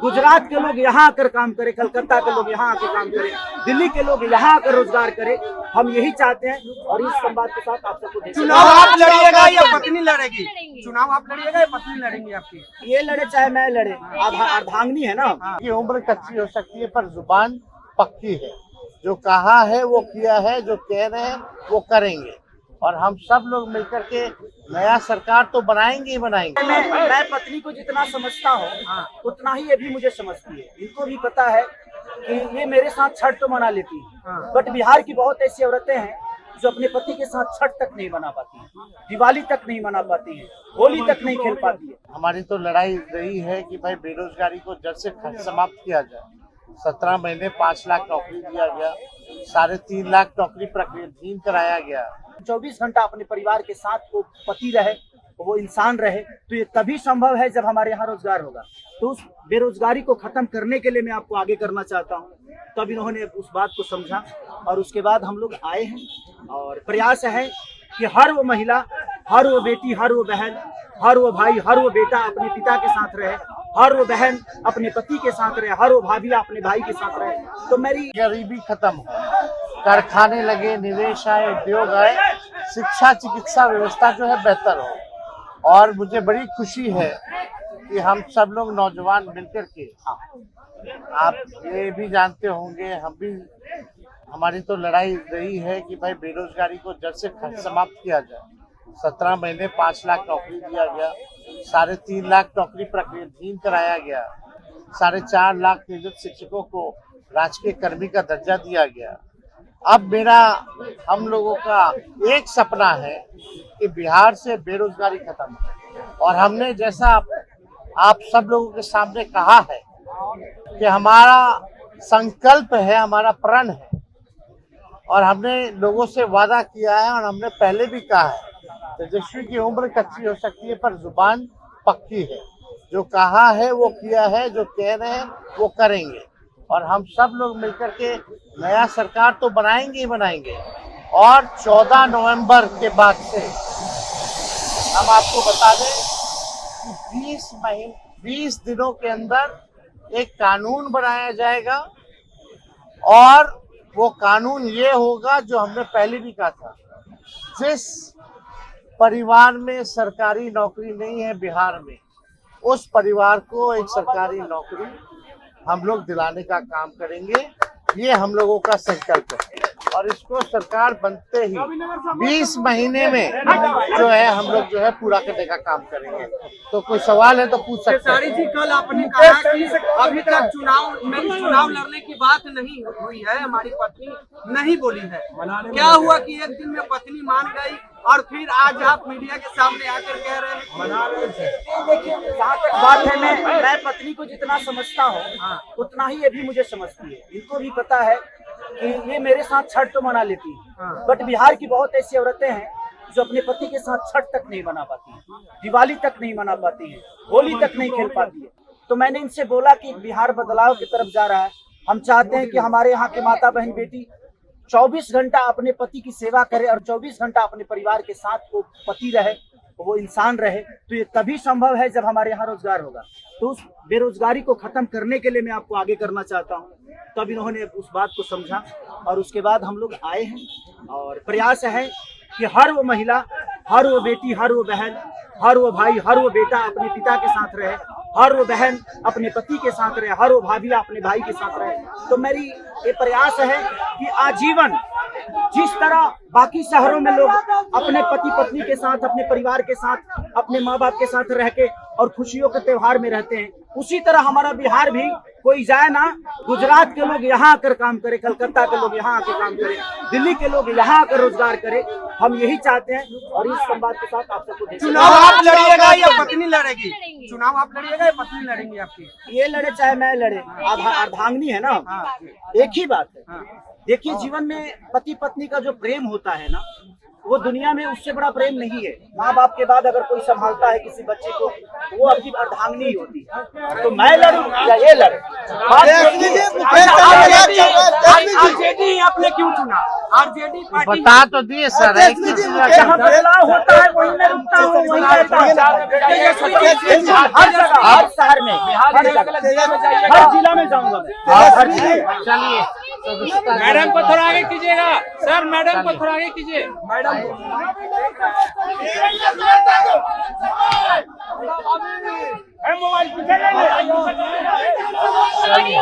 गुजरात के लोग यहाँ आकर काम करें, कलकत्ता के लोग यहाँ आकर काम करें, दिल्ली के लोग यहाँ आकर रोजगार करें। हम यही चाहते हैं और इस संवाद के साथ आप सबको चुनाव आप लड़िएगा या पत्नी लड़ेगी? चुनाव आप लड़िएगा या पत्नी लड़ेंगी आपकी? ये लड़े चाहे मैं लड़े, अर्धांगिनी है ना। की उम्र कच्ची हो सकती है पर जुबान पक्की है। जो कहा है वो किया है, जो कह रहे हैं वो करेंगे और हम सब लोग मिलकर के नया सरकार तो बनाएंगे ही बनाएंगे। मैं पत्नी को जितना समझता हूँ उतना ही ये भी मुझे समझती है। इनको भी पता है कि ये मेरे साथ छठ तो मना लेती है, बट बिहार की बहुत ऐसी औरतें हैं जो अपने पति के साथ छठ तक नहीं मना पाती है, दिवाली तक नहीं मना पाती है, होली तक नहीं खेल पाती है। हमारी तो लड़ाई रही है कि भाई बेरोजगारी को जल्द से समाप्त किया जाए। 17 महीने 5 लाख नौकरी दिया गया, 3.5 लाख नौकरी प्रक्रियाधीन कराया गया। 24 घंटा अपने परिवार के साथ वो पति रहे, वो इंसान रहे, तो ये तभी संभव है जब हमारे यहाँ रोजगार होगा। तो उस बेरोजगारी को खत्म करने के लिए मैं आपको आगे करना चाहता हूँ। तब इन्होंने उस बात को समझा और उसके बाद हम लोग आए हैं और प्रयास है कि हर वो महिला, हर वो बेटी, हर वो बहन, हर वो भाई, हर वो बेटा अपने पिता के साथ रहे, हर वो बहन अपने पति के साथ रहे, हर वो भाभी अपने भाई के साथ रहे। तो मेरी गरीबी खत्म हो, कारखाने लगे, निवेश आए, उद्योग आए, शिक्षा चिकित्सा व्यवस्था जो है बेहतर हो। और मुझे बड़ी खुशी है कि हम सब लोग नौजवान मिलकर के, आप ये भी जानते होंगे, हमारी तो लड़ाई रही है कि भाई बेरोजगारी को जल्द से समाप्त किया जाए। 17 महीने 5 लाख नौकरी दिया गया, 3.5 लाख नौकरी प्रक्रियाधीन कराया गया, 4.5 लाख नियोजित शिक्षकों को राजकीय कर्मी का दर्जा दिया गया। अब हम लोगों का एक सपना है कि बिहार से बेरोजगारी खत्म हो। और हमने जैसा आप सब लोगों के सामने कहा है कि हमारा संकल्प है, हमारा प्रण है और हमने लोगों से वादा किया है और हमने पहले भी कहा है, तेजस्वी की उम्र कच्ची हो सकती है पर जुबान पक्की है। जो कहा है वो किया है, जो कह रहे हैं वो करेंगे और हम सब लोग मिलकर के नया सरकार तो बनाएंगे ही बनाएंगे। और 14 नवंबर के बाद से हम आपको बता दें कि 20 दिनों के अंदर एक कानून बनाया जाएगा और वो कानून ये होगा जो हमने पहले भी कहा था, जिस परिवार में सरकारी नौकरी नहीं है बिहार में, उस परिवार को एक सरकारी नौकरी हम लोग दिलाने का काम करेंगे। ये हम लोगों का संकल्प है और इसको सरकार बनते ही 20 महीने में जो है हम लोग जो है पूरा करने का काम करेंगे। तो कोई सवाल है तो पूछ सकते हैं। जी, कल आपने कहा कि अभी तक चुनाव लड़ने की बात नहीं हुई है, हमारी पत्नी नहीं बोली है। क्या हुआ कि एक दिन में पत्नी मान गई और फिर आज आप मीडिया के सामने आकर कह रहे हैं? देखिए, जहाँ तक बात है, मैं पत्नी को जितना समझता हूँ उतना ही ये भी मुझे समझती है। इनको भी पता है कि ये मेरे साथ छठ तो मना लेती है, बट बिहार की बहुत ऐसी औरतें हैं जो अपने पति के साथ छठ तक नहीं मना पाती है, दिवाली तक नहीं मना पाती है, होली तक नहीं खेल पाती है। तो मैंने इनसे बोला कि बिहार बदलाव की तरफ जा रहा है। हम चाहते हैं कि हमारे यहाँ के माता बहन बेटी 24 घंटा अपने पति की सेवा करे और 24 घंटा अपने परिवार के साथ वो पति रहे, वो इंसान रहे। तो ये तभी संभव है जब हमारे यहाँ रोजगार होगा। तो उस बेरोजगारी को खत्म करने के लिए मैं आपको आगे करना चाहता हूँ। तब इन्होंने उस बात को समझा और उसके बाद हम लोग आए हैं और प्रयास है कि हर वो महिला, हर वो बेटी, हर वो बहन, हर वो भाई, हर वो बेटा अपने पिता के साथ रहे, हर वो बहन अपने पति के साथ रहे, हर वो भाभी अपने भाई के साथ रहे। तो मेरी ये प्रयास है कि आजीवन जिस तरह बाकी शहरों में लोग अपने पति पत्नी के साथ, अपने परिवार के साथ, अपने माँ बाप के साथ रह के और खुशियों के त्योहार में रहते हैं, उसी तरह हमारा बिहार भी कोई जाए ना, गुजरात के लोग यहाँ आकर काम करे, कलकत्ता के लोग यहाँ आकर काम करे, दिल्ली के लोग यहाँ आकर रोजगार करे। हम यही चाहते हैं और इस संवाद के साथ आप सबको चुनाव आप लड़िएगा या पत्नी लड़ेगी? चुनाव आप लड़िएगा या पत्नी लड़ेंगी आपकी? ये लड़े चाहे मैं लड़े, अर्धांगिनी है ना, एक ही बात है। देखिए, जीवन में पति पत्नी का जो प्रेम होता है ना, वो दुनिया में उससे बड़ा प्रेम नहीं है। माँ बाप के बाद अगर कोई संभालता है किसी बच्चे को, वो आपकी अर्धांगिनी ही होती है। तो मैं लड़ूं या ये लड़े, आरजेडी आपने क्यों चुना? आरजेडी पार्टी बता तो दिए सर, एक ही चीज जहाँ बदलाव होता है वहीं मैं रुकता हूँ, वहीं रहता हूँ। हर जगह, हर शहर में, हर जिला में जाऊंगा मैं, हर जिले में। चलिए मैडम को थोड़ा आगे कीजिएगा सर, मैडम को थोड़ा आगे कीजिए। मैडम चलिए